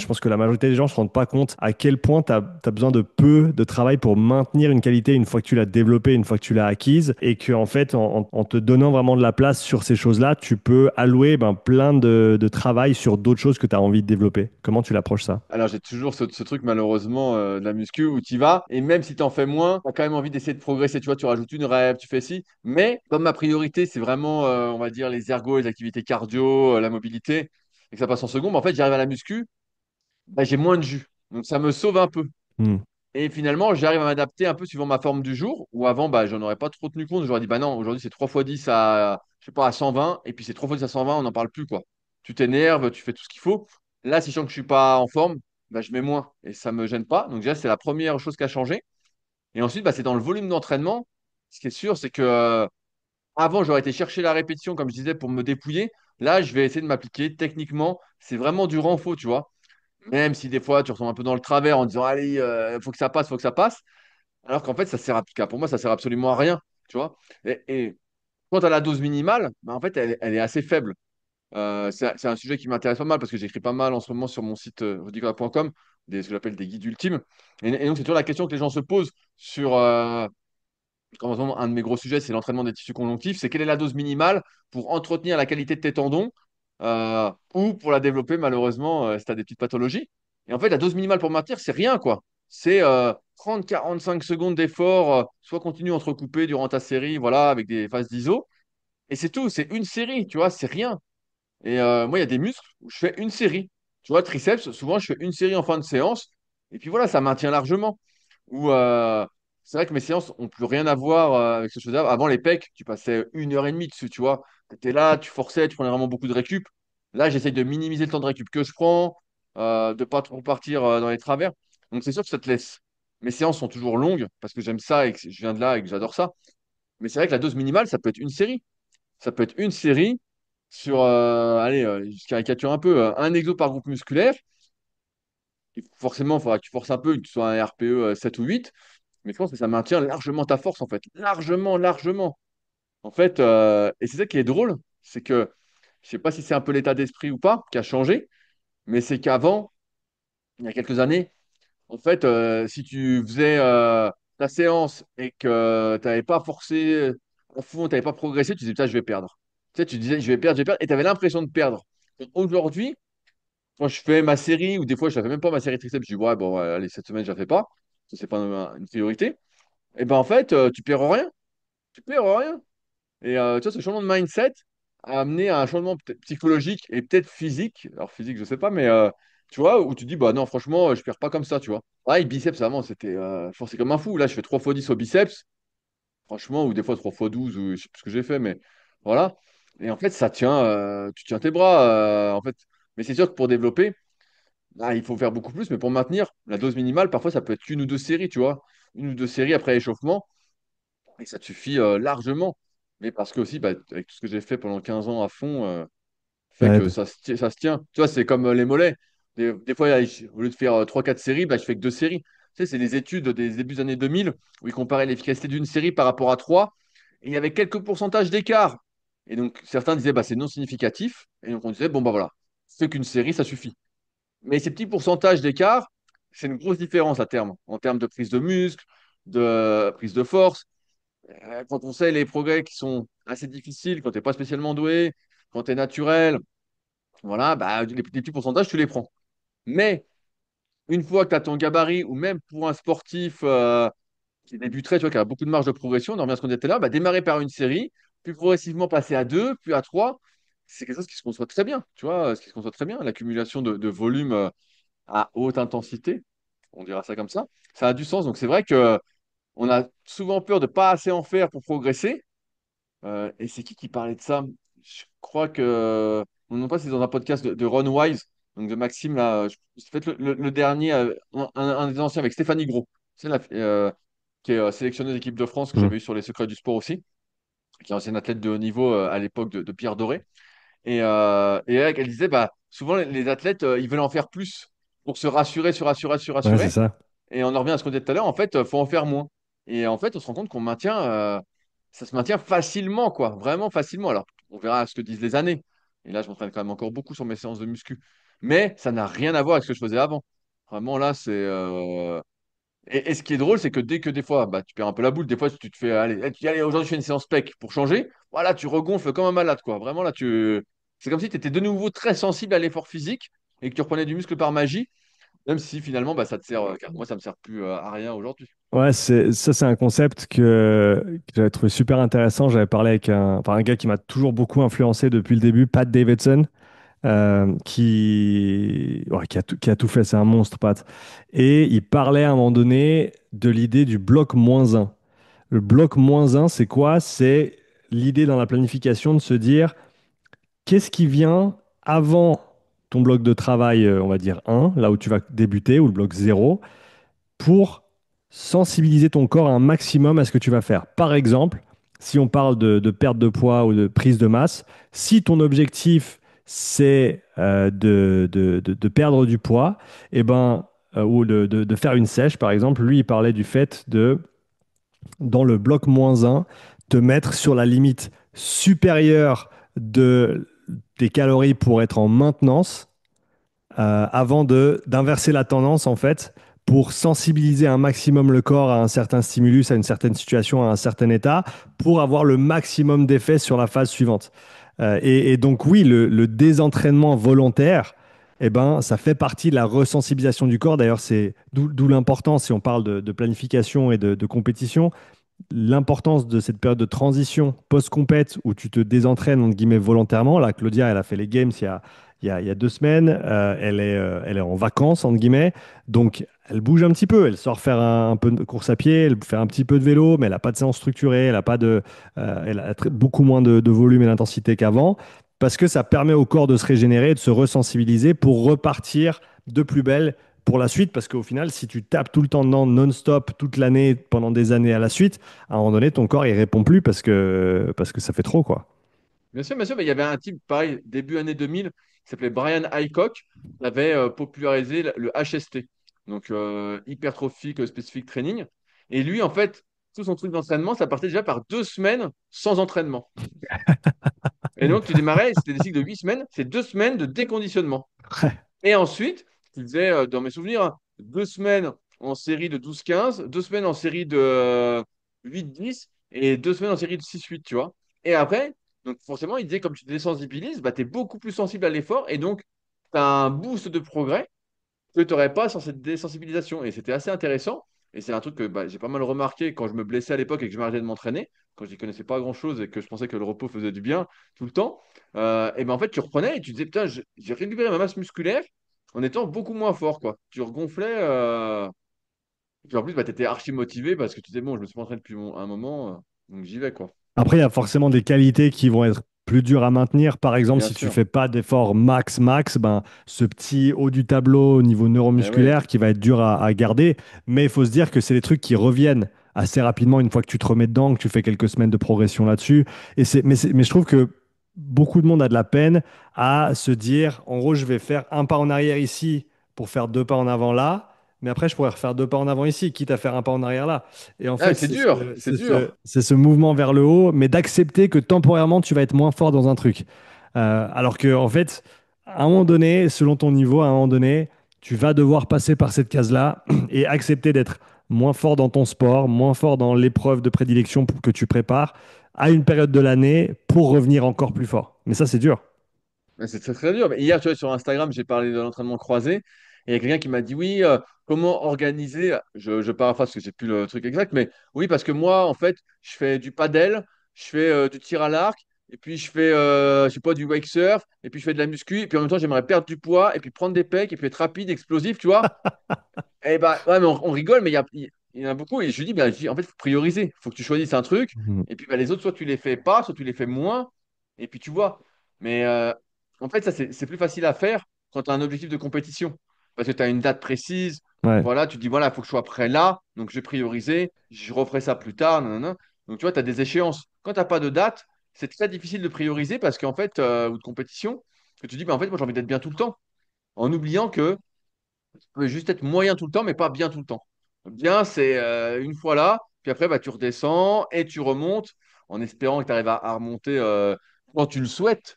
je pense que la majorité des gens ne se rendent pas compte à quel point tu as besoin de peu de travail pour maintenir une qualité une fois que tu l'as développée, une fois que tu l'as acquise, et que en fait, en te donnant vraiment de la place sur ces choses-là, tu peux allouer plein de travail sur d'autres choses que tu as envie de développer. Comment tu l'approches ça? Alors, j'ai toujours ce truc, malheureusement, de la muscu où tu y vas, et même si tu en fais moins, tu as quand même envie d'essayer de progresser. Tu vois, tu rajoutes une rep, tu fais ci. Mais comme ma priorité, c'est vraiment, on va dire, les ergos, les activités cardio, la mobilité, et que ça passe en second, bah, en fait, j'arrive à la muscu, bah, j'ai moins de jus. Donc, ça me sauve un peu. Hmm. Et finalement, j'arrive à m'adapter un peu suivant ma forme du jour, où avant, bah, j'en aurais pas trop tenu compte. J'aurais dit, bah non, aujourd'hui, c'est 3 fois 10 à, je sais pas, à 120, et puis c'est 3 fois 10 à 120, on n'en parle plus, quoi. Tu t'énerves, tu fais tout ce qu'il faut. Là, si je sens que je suis pas en forme, bah, je mets moins, et ça me gêne pas. Donc déjà, c'est la première chose qui a changé. Et ensuite, bah, c'est dans le volume d'entraînement. Ce qui est sûr, c'est que avant, j'aurais été chercher la répétition, comme je disais, pour me dépouiller. Là, je vais essayer de m'appliquer techniquement. C'est vraiment du renfort, tu vois. Même si des fois, tu retombes un peu dans le travers en disant, allez, faut que ça passe, faut que ça passe. Alors qu'en fait, ça sert pour moi, ça sert absolument à rien, tu vois. Et quant à la dose minimale, bah, en fait, elle est assez faible. C'est un sujet qui m'intéresse pas mal parce que j'écris pas mal en ce moment sur mon site rudicola.com, ce que j'appelle des guides ultimes. Et donc, c'est toujours la question que les gens se posent sur, comment un de mes gros sujets, c'est l'entraînement des tissus conjonctifs. C'est quelle est la dose minimale pour entretenir la qualité de tes tendons ou pour la développer, malheureusement, si tu as des petites pathologies. Et en fait, la dose minimale pour maintenir, c'est rien, quoi. C'est 30-45 secondes d'effort, soit continu entrecoupé durant ta série, voilà, avec des phases d'ISO. Et c'est tout, c'est une série, tu vois, c'est rien. Et moi, il y a des muscles où je fais une série. Tu vois, triceps, souvent, je fais une série en fin de séance. Et puis voilà, ça maintient largement. Ou c'est vrai que mes séances ont plus rien à voir avec ce chose-là. Avant, les pecs, tu passais 1 heure et demie dessus, tu vois. Tu étais là, tu forçais, tu prenais vraiment beaucoup de récup. Là, j'essaye de minimiser le temps de récup que je prends, de pas trop partir dans les travers. Donc, c'est sûr que ça te laisse. Mes séances sont toujours longues parce que j'aime ça et que je viens de là et que j'adore ça. Mais c'est vrai que la dose minimale, ça peut être une série. Ça peut être une série sur, allez, je caricature un peu, un exo par groupe musculaire. Et forcément, il faudra que tu forces un peu, que tu sois un RPE 7 ou 8. Mais je pense que ça maintient largement ta force, en fait. Largement, largement. En fait, et c'est ça qui est drôle, c'est que, je sais pas si c'est un peu l'état d'esprit ou pas qui a changé, mais c'est qu'avant, il y a quelques années, en fait, si tu faisais ta séance et que tu n'avais pas forcé à fond, tu n'avais pas progressé, tu disais, putain, je vais perdre. Tu sais, tu disais, je vais perdre, et tu avais l'impression de perdre. Et aujourd'hui, quand je fais ma série, ou des fois, je ne fais même pas ma série triceps, je dis, ouais, bon, ouais, allez, cette semaine, je ne la fais pas. Ça, c'est pas une priorité. Et ben en fait, tu perds rien. Tu perds rien. Et tu vois, ce changement de mindset a amené à un changement peut-être psychologique et peut-être physique. Alors, physique, je sais pas, mais tu vois, où tu dis, bah non, franchement, je perds pas comme ça, tu vois. Ouais, biceps, avant, c'était forcé comme un fou. Là, je fais 3 fois 10 au biceps, franchement, ou des fois 3 fois 12 ou je sais plus ce que j'ai fait, mais voilà. Et en fait, ça tient, tu tiens tes bras, en fait. Mais c'est sûr que pour développer, il faut faire beaucoup plus, mais pour maintenir la dose minimale, parfois, ça peut être une ou deux séries, tu vois. Une ou deux séries après l'échauffement. Et ça te suffit largement. Mais parce que aussi, bah, avec tout ce que j'ai fait pendant 15 ans à fond, fait Ça que aide. ça se tient. Tu vois, c'est comme les mollets. Des fois, au lieu de faire 3-4 séries, bah, je fais que 2 séries. Tu sais, c'est des études des débuts des années 2000 où ils comparaient l'efficacité d'une série par rapport à 3. Et il y avait quelques pourcentages d'écart. Et donc, certains disaient, bah, c'est non significatif. Et donc, on disait, bon, bah voilà, c'est qu'une série, ça suffit. Mais ces petits pourcentages d'écart, c'est une grosse différence à terme, en termes de prise de muscle, de prise de force. Quand on sait les progrès qui sont assez difficiles, quand tu n'es pas spécialement doué, quand tu es naturel, voilà, bah, les petits pourcentages, tu les prends. Mais une fois que tu as ton gabarit, ou même pour un sportif qui débuterait, tu vois, qui a beaucoup de marge de progression, on en revient à ce qu'on disait tout à l'heure, bah, démarrer par une série, puis progressivement passer à deux, puis à trois, c'est quelque chose qui se conçoit très bien, tu vois, ce qui se conçoit très bien, l'accumulation de volume à haute intensité, on dira ça comme ça a du sens. Donc c'est vrai que on a souvent peur de pas assez en faire pour progresser. Et c'est qui parlait de ça? Je crois que. Non pas, c'est dans un podcast de Ron Wise, donc de Maxime, là. C'est peut-être le dernier, un des anciens avec Stéphanie Gros. C'est qui est sélectionneuse d'équipe de France que Hmm. j'avais eu sur les secrets du sport aussi, qui est ancienne athlète de haut niveau à l'époque de Pierre Doré. Et elle disait, bah, souvent les athlètes, ils veulent en faire plus pour se rassurer, se rassurer, se Ouais, c'est rassurer. ça. Et on en revient à ce qu'on disait tout à l'heure, en fait, faut en faire moins. Et en fait, on se rend compte qu'on maintient, ça se maintient facilement, quoi, vraiment facilement. Alors, on verra ce que disent les années. Et là, je m'entraîne quand même encore beaucoup sur mes séances de muscu. mais ça n'a rien à voir avec ce que je faisais avant. Vraiment, là, et ce qui est drôle, c'est que dès que des fois, bah, tu perds un peu la boule, des fois, tu te fais, allez, tu dis, allez, aujourd'hui, je fais une séance PEC pour changer. Voilà, tu regonfles comme un malade, quoi. Vraiment, là, c'est comme si tu étais de nouveau très sensible à l'effort physique et que tu reprenais du muscle par magie, même si finalement, bah, ça te sert, car moi, ça me sert plus à rien aujourd'hui. Ouais, c'est un concept que j'avais trouvé super intéressant. J'avais parlé avec un gars qui m'a toujours beaucoup influencé depuis le début, Pat Davidson, qui a tout fait. C'est un monstre, Pat. Et il parlait à un moment donné de l'idée du bloc moins un. Le bloc moins un, c'est quoi? C'est l'idée dans la planification de se dire qu'est-ce qui vient avant ton bloc de travail, on va dire un, là où tu vas débuter, ou le bloc zéro, pour sensibiliser ton corps un maximum à ce que tu vas faire. Par exemple, si on parle de perte de poids ou de prise de masse, si ton objectif c'est de perdre du poids, et ben, ou de faire une sèche, par exemple, lui, il parlait du fait de, dans le bloc moins un, te mettre sur la limite supérieure de tes calories pour être en maintenance avant d'inverser la tendance en fait pour sensibiliser un maximum le corps à un certain stimulus, à une certaine situation, à un certain état, pour avoir le maximum d'effet sur la phase suivante. Et donc oui, le désentraînement volontaire, eh ben, ça fait partie de la resensibilisation du corps. D'ailleurs, c'est d'où l'importance, si on parle de planification et de compétition, l'importance de cette période de transition post-compète où tu te désentraînes entre guillemets volontairement. Là, Claudia, elle a fait les games il y a 2 semaines. Elle est en vacances entre guillemets, donc elle bouge un petit peu. Elle sort faire un peu de course à pied, elle fait un petit peu de vélo, mais elle n'a pas de séance structurée, elle a pas de, elle a beaucoup moins de volume et d'intensité qu'avant, parce que ça permet au corps de se régénérer, de se resensibiliser pour repartir de plus belle pour la suite, parce qu'au final, si tu tapes tout le temps dedans, non-stop, toute l'année, pendant des années à la suite, à un moment donné, ton corps, il répond plus parce que ça fait trop, quoi. Bien sûr, mais il y avait un type, pareil, début année 2000, qui s'appelait Brian Hycock, qui avait popularisé le HST, donc Hypertrophic Specific Training. Et lui, en fait, tout son truc d'entraînement, ça partait déjà par 2 semaines sans entraînement. Et donc, tu démarrais, c'était des cycles de 8 semaines, c'est 2 semaines de déconditionnement. Et ensuite, tu faisais, dans mes souvenirs, hein, 2 semaines en série de 12-15, 2 semaines en série de 8-10 et 2 semaines en série de 6-8, tu vois. Et après, donc forcément, il disait, comme tu te désensibilises, bah, tu es beaucoup plus sensible à l'effort et donc tu as un boost de progrès que tu n'aurais pas sans cette désensibilisation. Et c'était assez intéressant. Et c'est un truc que bah, j'ai pas mal remarqué quand je me blessais à l'époque et que je m'arrêtais de m'entraîner, quand je n'y connaissais pas grand-chose et que je pensais que le repos faisait du bien tout le temps. Et ben en fait, tu reprenais et tu disais, putain, j'ai récupéré ma masse musculaire en étant beaucoup moins fort, quoi. Tu regonflais. Et puis en plus, bah, tu étais archi motivé parce que tu disais, bon, je me suis pas entraîné depuis un moment, donc j'y vais, quoi. Après, il y a forcément des qualités qui vont être plus dures à maintenir. Par exemple, Bien si tu sûr. fais pas d'effort max, ben, ce petit haut du tableau au niveau Eh oui. neuromusculaire qui va être dur à garder. Mais il faut se dire que c'est des trucs qui reviennent assez rapidement une fois que tu te remets dedans, que tu fais quelques semaines de progression là-dessus. Mais je trouve que beaucoup de monde a de la peine à se dire, en gros, je vais faire un pas en arrière ici pour faire 2 pas en avant là. Mais après, je pourrais refaire 2 pas en avant ici, quitte à faire un pas en arrière là. Et en Ah, mais fait, c'est dur, c'est dur. c'est ce mouvement vers le haut, mais d'accepter que temporairement, tu vas être moins fort dans un truc. Alors que, en fait, à un moment donné, selon ton niveau, à un moment donné, tu vas devoir passer par cette case-là et accepter d'être moins fort dans ton sport, moins fort dans l'épreuve de prédilection que tu prépares à une période de l'année pour revenir encore plus fort. Mais ça, c'est dur. Mais c'est très très dur. Mais hier, tu vois, sur Instagram, j'ai parlé de l'entraînement croisé. Et il y a quelqu'un qui m'a dit, oui, comment organiser, je paraphrase parce que j'ai plus le truc exact, mais oui, parce que moi, en fait, je fais du padel, je fais du tir à l'arc, et puis je fais, je sais pas, du wake surf, et puis je fais de la muscu, et puis en même temps, j'aimerais perdre du poids, et puis prendre des pecs, et puis être rapide, explosif, tu vois. Et bah, ouais, mais on rigole, mais il y en a beaucoup. Et je lui dis, bah, en fait, il faut prioriser. Il faut que tu choisisses un truc. Mhm. Et puis, bah, les autres, soit tu les fais pas, soit tu les fais moins. Et puis, tu vois. Mais en fait, ça, c'est plus facile à faire quand tu as un objectif de compétition. Parce que tu as une date précise. Ouais. Voilà, tu te dis, voilà, il faut que je sois prêt là. Donc, je vais prioriser. Je referai ça plus tard. Nanana. Donc, tu vois, tu as des échéances. Quand tu n'as pas de date, c'est très difficile de prioriser parce qu'en fait, ou de compétition, que tu dis, bah, en fait, moi, j'ai envie d'être bien tout le temps. En oubliant que peut juste être moyen tout le temps, mais pas bien tout le temps. Bien, c'est une fois là, puis après, bah, tu redescends et tu remontes en espérant que tu arrives à remonter quand tu le souhaites.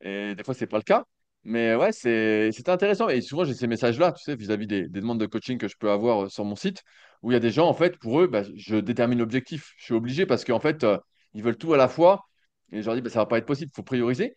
Et des fois, c'est pas le cas. Mais ouais, c'était intéressant. Et souvent, j'ai ces messages-là, tu sais, vis-à-vis des demandes de coaching que je peux avoir sur mon site, où il y a des gens, en fait, pour eux, bah, je détermine l'objectif. Je suis obligé parce qu'en fait, ils veulent tout à la fois. Et je leur dis, bah, ça va pas être possible, il faut prioriser.